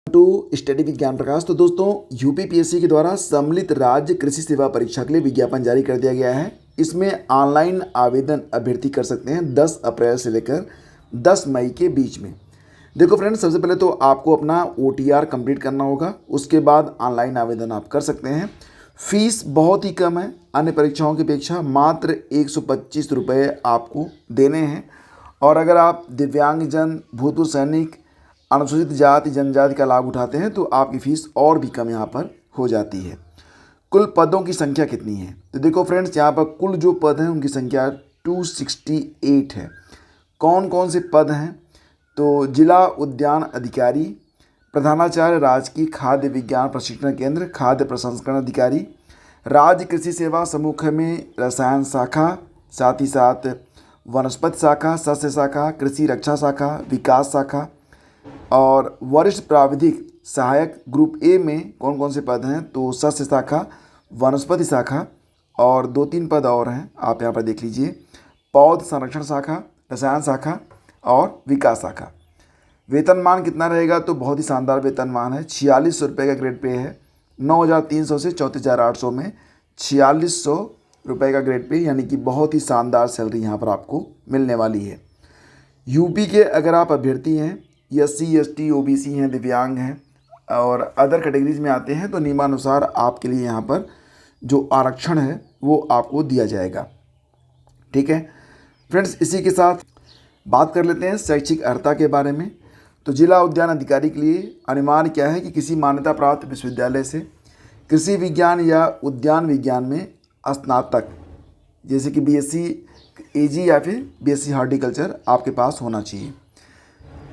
To study with ज्ञान प्रकाश। तो दोस्तों, यूपीपीएससी के द्वारा सम्मिलित राज्य कृषि सेवा परीक्षा के लिए विज्ञापन जारी कर दिया गया है। इसमें ऑनलाइन आवेदन अभ्यर्थी कर सकते हैं 10 अप्रैल से लेकर 10 मई के बीच में। देखो फ्रेंड्स, सबसे पहले तो आपको अपना OTR कंप्लीट करना होगा, उसके बाद ऑनलाइन आवेदन आप कर सकते हैं। फीस बहुत ही कम है, अन्य परीक्षाओं की अपेक्षा मात्र 125 रुपये आपको देने हैं। और अगर आप दिव्यांगजन, भूतपूर्व सैनिक, अनुसूचित जाति जनजाति का लाभ उठाते हैं तो आपकी फ़ीस और भी कम यहाँ पर हो जाती है। कुल पदों की संख्या कितनी है? तो देखो फ्रेंड्स, यहाँ पर कुल जो पद हैं उनकी संख्या 268 है। कौन कौन से पद हैं? तो जिला उद्यान अधिकारी, प्रधानाचार्य राजकीय खाद्य विज्ञान प्रशिक्षण केंद्र, खाद्य प्रसंस्करण अधिकारी, राज्य कृषि सेवा समूह में रसायन शाखा, साथ ही साथ वनस्पति शाखा, सस्य शाखा, कृषि रक्षा शाखा, विकास शाखा और वरिष्ठ प्राविधिक सहायक ग्रुप ए में कौन कौन से पद हैं? तो सस्य शाखा, वनस्पति शाखा और 2-3 पद और हैं, आप यहाँ पर देख लीजिए। पौध संरक्षण शाखा, रसायन शाखा और विकास शाखा। वेतनमान कितना रहेगा? तो बहुत ही शानदार वेतनमान है, 4600 रुपये का ग्रेड पे है। 9300 से 34,800 में 4600 रुपये का ग्रेड पे, यानी कि बहुत ही शानदार सैलरी यहाँ पर आपको मिलने वाली है। यूपी के अगर आप अभ्यर्थी हैं, SC ST OBC हैं, दिव्यांग हैं और अदर कैटेगरीज में आते हैं तो नियमानुसार आपके लिए यहाँ पर जो आरक्षण है वो आपको दिया जाएगा। ठीक है फ्रेंड्स, इसी के साथ बात कर लेते हैं शैक्षिक अर्हता के बारे में। तो जिला उद्यान अधिकारी के लिए अनिवार्य क्या है कि किसी मान्यता प्राप्त विश्वविद्यालय से कृषि विज्ञान या उद्यान विज्ञान में स्नातक, जैसे कि BSc AG या फिर BSc हॉर्टिकल्चर आपके पास होना चाहिए।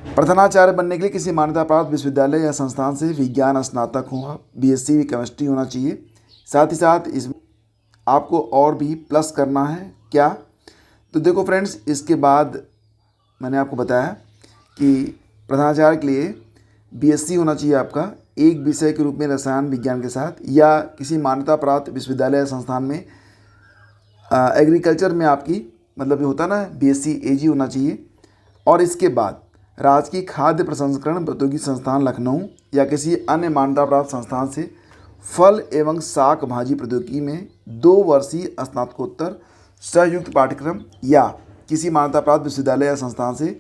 प्रधानाचार्य बनने के लिए किसी मान्यता प्राप्त विश्वविद्यालय या संस्थान से विज्ञान स्नातक होगा, BSc केमिस्ट्री होना चाहिए। साथ ही साथ इसमें आपको और भी प्लस करना है क्या? तो देखो फ्रेंड्स, इसके बाद मैंने आपको बताया कि प्रधानाचार्य के लिए BSc होना चाहिए आपका एक विषय के रूप में रसायन विज्ञान के साथ, या किसी मान्यता प्राप्त विश्वविद्यालय या संस्थान में एग्रीकल्चर में आपकी मतलब ये होता है ना BSc AG होना चाहिए। और इसके बाद राजकीय खाद्य प्रसंस्करण प्रौद्योगिकी संस्थान लखनऊ या किसी अन्य मान्यता प्राप्त संस्थान से फल एवं शाक भाजी प्रौद्योगिकी में 2 वर्षीय स्नातकोत्तर संयुक्त पाठ्यक्रम, या किसी मान्यता प्राप्त विश्वविद्यालय या संस्थान से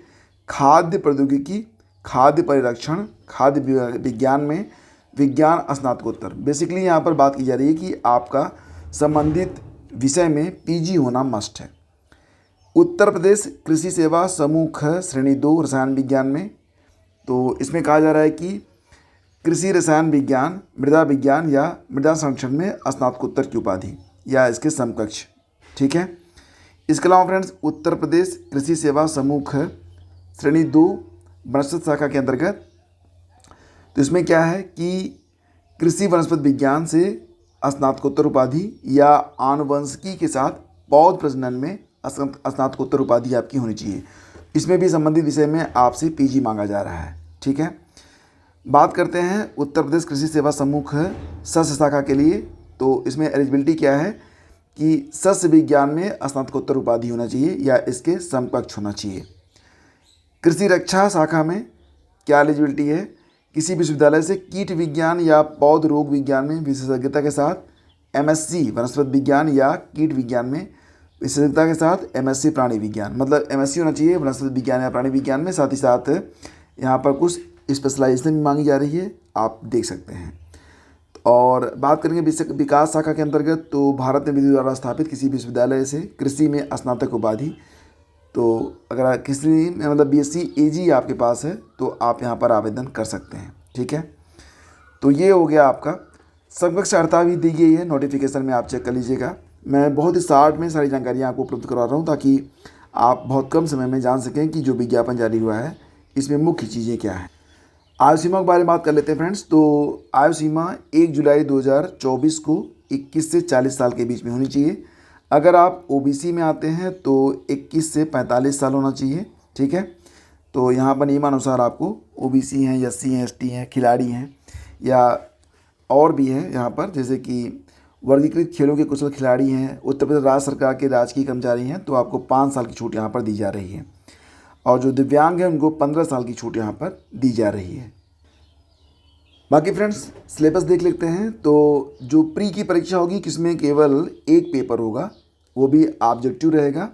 खाद्य प्रौद्योगिकी, खाद्य परिरक्षण, खाद्य विज्ञान में विज्ञान स्नातकोत्तर। बेसिकली यहाँ पर बात की जा रही है कि आपका संबंधित विषय में PG होना मस्ट है। उत्तर प्रदेश कृषि सेवा समूह श्रेणी 2 रसायन विज्ञान में, तो इसमें कहा जा रहा है कि कृषि रसायन विज्ञान, मृदा विज्ञान या मृदा संरक्षण में स्नातकोत्तर की उपाधि या इसके समकक्ष। ठीक है, इसके अलावा फ्रेंड्स, उत्तर प्रदेश कृषि सेवा समूह श्रेणी 2 वनस्पति शाखा के अंतर्गत, तो इसमें क्या है कि कृषि वनस्पति विज्ञान से स्नातकोत्तर उपाधि या आनुवंशिकी के साथ पौध प्रजनन में स्नातकोत्तर उपाधि आपकी होनी चाहिए। इसमें भी संबंधित विषय में आपसे PG मांगा जा रहा है। ठीक है, बात करते हैं उत्तर प्रदेश कृषि सेवा समूह सस्य शाखा के लिए। तो इसमें एलिजिबिलिटी क्या है कि सस्य विज्ञान में स्नातकोत्तर उपाधि होना चाहिए या इसके समकक्ष होना चाहिए। कृषि रक्षा शाखा में क्या एलिजिबिलिटी है? किसी विश्वविद्यालय से कीट विज्ञान या पौध रोग विज्ञान में विशेषज्ञता के साथ MSc वनस्पति विज्ञान या कीट विज्ञान में विशेषज्ञता के साथ MSc प्राणी विज्ञान, मतलब MSc होना चाहिए वनस्पति विज्ञान या प्राणी विज्ञान में। साथ ही साथ यहाँ पर कुछ स्पेशलाइजेशन भी मांगी जा रही है, आप देख सकते हैं। और बात करेंगे विकास शाखा के अंतर्गत, तो भारत में विधि द्वारा स्थापित किसी विश्वविद्यालय से कृषि में स्नातक उपाधि, तो अगर किसी में मतलब BSc AG आपके पास है तो आप यहाँ पर आवेदन कर सकते हैं। ठीक है, तो ये हो गया आपका समकक्ष अर्हता भी दी गई है नोटिफिकेशन में, आप चेक कर लीजिएगा। मैं बहुत ही शॉर्ट में सारी जानकारियाँ आपको उपलब्ध करवा रहा हूँ ताकि आप बहुत कम समय में जान सकें कि जो विज्ञापन जारी हुआ है इसमें मुख्य चीज़ें क्या हैं। आयु सीमा के बारे में बात कर लेते हैं फ्रेंड्स। तो आयु सीमा 1 जुलाई 2024 को 21 से 40 साल के बीच में होनी चाहिए। अगर आप OBC में आते हैं तो 21 से 45 साल होना चाहिए। ठीक है, तो यहाँ पर नियमानुसार आपको OBC हैं, SC हैं, ST हैं, खिलाड़ी हैं या और भी हैं यहाँ पर, जैसे कि वर्गीकृत खेलों के कुशल खिलाड़ी हैं, उत्तर प्रदेश राज्य सरकार के राजकीय कर्मचारी हैं, तो आपको 5 साल की छूट यहाँ पर दी जा रही है। और जो दिव्यांग हैं उनको 15 साल की छूट यहाँ पर दी जा रही है। बाकी फ्रेंड्स सिलेबस देख लेते हैं। तो जो प्री की परीक्षा होगी किसमें केवल एक पेपर होगा, वो भी ऑब्जेक्टिव रहेगा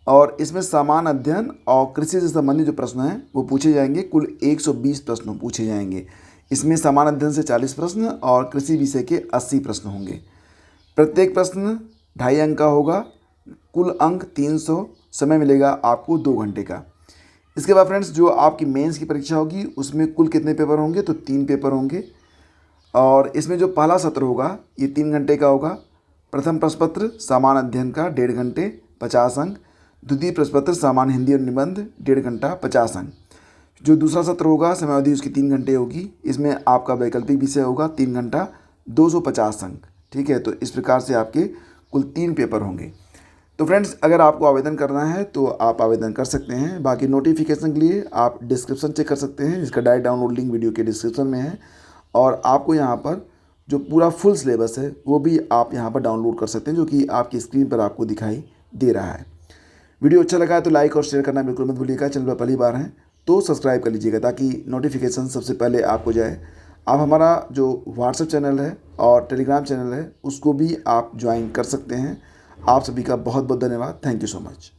और इसमें सामान्य अध्ययन और कृषि से संबंधित जो प्रश्न हैं वो पूछे जाएंगे। कुल 120 प्रश्न पूछे जाएंगे। इसमें सामान्य अध्ययन से 40 प्रश्न और कृषि विषय के 80 प्रश्न होंगे। प्रत्येक प्रश्न 2.5 अंक का होगा। कुल अंक 300। समय मिलेगा आपको 2 घंटे का। इसके बाद फ्रेंड्स जो आपकी मेंस की परीक्षा होगी उसमें कुल कितने पेपर होंगे, तो 3 पेपर होंगे और इसमें जो पहला सत्र होगा ये 3 घंटे का होगा। प्रथम प्रश्न पत्र सामान्य अध्ययन का 1.5 घंटे 50 अंक। द्वितीय प्रश्न पत्र सामान्य हिंदी और निबंध 1.5 घंटा 50 अंक। जो दूसरा सत्र होगा समयावधि उसकी 3 घंटे होगी। इसमें आपका वैकल्पिक विषय होगा 3 घंटा 250 अंक। ठीक है, तो इस प्रकार से आपके कुल 3 पेपर होंगे। तो फ्रेंड्स अगर आपको आवेदन करना है तो आप आवेदन कर सकते हैं। बाकी नोटिफिकेशन के लिए आप डिस्क्रिप्शन चेक कर सकते हैं, जिसका डायरेक्ट डाउनलोड लिंक वीडियो के डिस्क्रिप्शन में है और आपको यहाँ पर जो पूरा फुल सिलेबस है वो भी आप यहाँ पर डाउनलोड कर सकते हैं, जो कि आपकी स्क्रीन पर आपको दिखाई दे रहा है। वीडियो अच्छा लगा है तो लाइक और शेयर करना बिल्कुल मत भूलिएगा। चैनल पर पहली बार हैं तो सब्सक्राइब कर लीजिएगा ताकि नोटिफिकेशन सबसे पहले आपको जाए। आप हमारा जो व्हाट्सएप चैनल है और टेलीग्राम चैनल है उसको भी आप ज्वाइन कर सकते हैं। आप सभी का बहुत बहुत धन्यवाद। Thank you so much.